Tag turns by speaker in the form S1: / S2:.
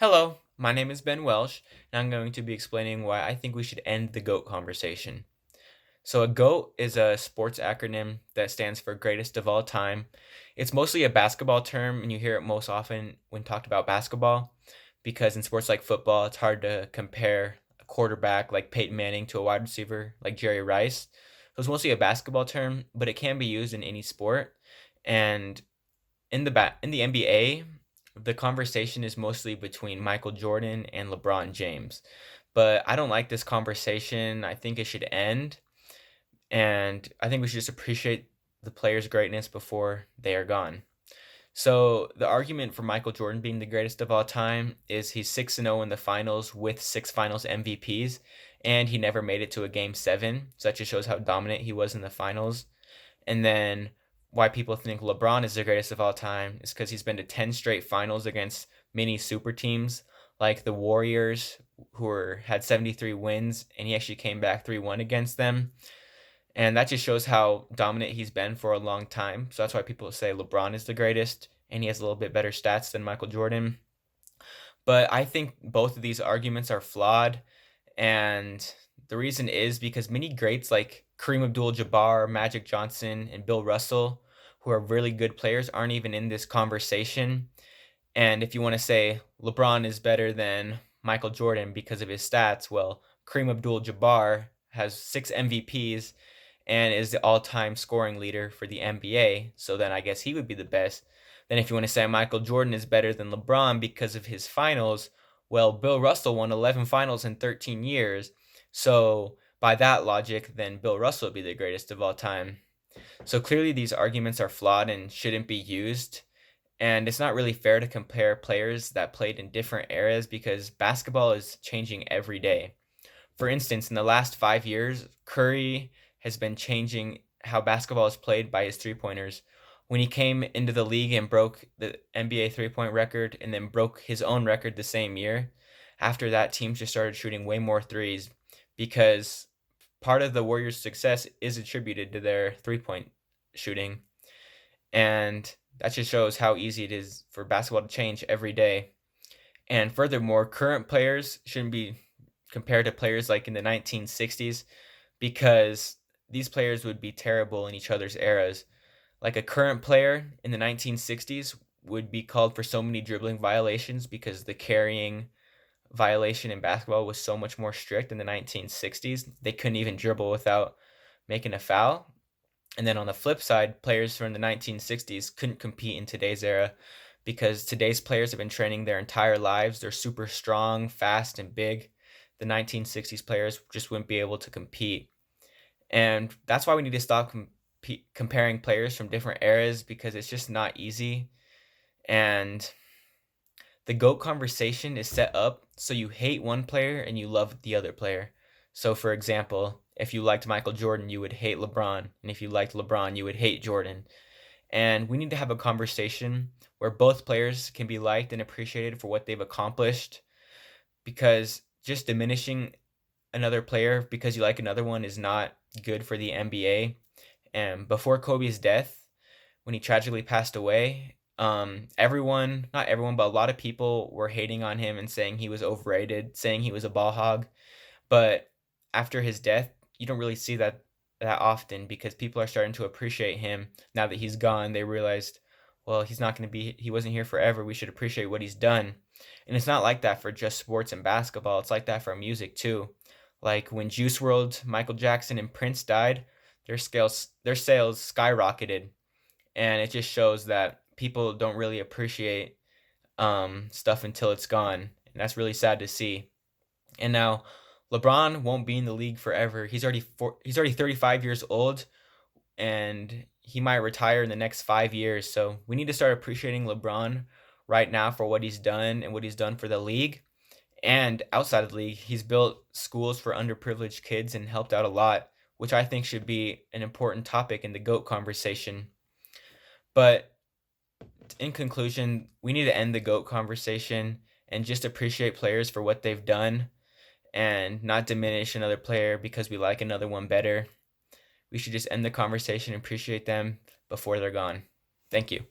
S1: Hello, my name is Ben Welsh, and I'm going to be explaining why I think we should end the GOAT conversation. So, a GOAT is a sports acronym that stands for greatest of all time. It's mostly a basketball term, and you hear it most often when talked about basketball, because in sports like football, it's hard to compare a quarterback like Peyton Manning to a wide receiver like Jerry Rice. So, it's mostly a basketball term, but it can be used in any sport. And in the NBA, the conversation is mostly between Michael Jordan and LeBron James. But I don't like this conversation. I think it should end, and I think we should just appreciate the players' greatness before they are gone. So the argument for Michael Jordan being the greatest of all time is he's 6-0 in the finals with 6 finals MVPs, and he never made it to a game 7. So that just shows how dominant he was in the finals. And then why people think LeBron is the greatest of all time is because he's been to 10 straight finals against mini super teams like the Warriors, had 73 wins, and he actually came back 3-1 against them. And that just shows how dominant he's been for a long time. So that's why people say LeBron is the greatest, and he has a little bit better stats than Michael Jordan. But I think both of these arguments are flawed. And the reason is because many greats like Kareem Abdul-Jabbar, Magic Johnson, and Bill Russell, who are really good players, aren't even in this conversation. And if you want to say LeBron is better than Michael Jordan because of his stats, well, Kareem Abdul-Jabbar has 6 MVPs and is the all-time scoring leader for the NBA. So then I guess he would be the best. Then if you want to say Michael Jordan is better than LeBron because of his finals, well, Bill Russell won 11 finals in 13 years. So by that logic, then Bill Russell would be the greatest of all time. So clearly these arguments are flawed and shouldn't be used. And it's not really fair to compare players that played in different eras because basketball is changing every day. For instance, in the last 5 years, Curry has been changing how basketball is played by his three pointers. When he came into the league and broke the NBA 3 point record and then broke his own record the same year, after that, teams just started shooting way more threes because part of the Warriors' success is attributed to their 3 point shooting. And that just shows how easy it is for basketball to change every day. And furthermore, current players shouldn't be compared to players like in the 1960s because these players would be terrible in each other's eras. Like a current player in the 1960s would be called for so many dribbling violations because the carrying violation in basketball was so much more strict in the 1960s. They couldn't even dribble without making a foul. And then on the flip side, players from the 1960s couldn't compete in today's era because today's players have been training their entire lives. They're super strong, fast, and big. The 1960s players just wouldn't be able to compete. And that's why we need to stop comparing players from different eras because it's just not easy. And the GOAT conversation is set up so you hate one player and you love the other player. So, for example, if you liked Michael Jordan, you would hate LeBron. And if you liked LeBron, you would hate Jordan. And we need to have a conversation where both players can be liked and appreciated for what they've accomplished because just diminishing another player because you like another one is not good for the NBA. And before Kobe's death, when he tragically passed away, everyone, not everyone, but a lot of people were hating on him and saying he was overrated, saying he was a ball hog. But after his death, you don't really see that often because people are starting to appreciate him now that he's gone. They realized, well, he wasn't here forever. We should appreciate what he's done. And it's not like that for just sports and basketball. It's like that for music too. Like when Juice WRLD, Michael Jackson, and Prince died, their sales skyrocketed, and it just shows that people don't really appreciate stuff until it's gone, and that's really sad to see. And now LeBron won't be in the league forever. He's already 35 years old, and he might retire in the next 5 years. So we need to start appreciating LeBron right now for what he's done and what he's done for the league. And outside of the league, he's built schools for underprivileged kids and helped out a lot, which I think should be an important topic in the GOAT conversation. But in conclusion, we need to end the GOAT conversation and just appreciate players for what they've done and not diminish another player because we like another one better. We should just end the conversation and appreciate them before they're gone. Thank you.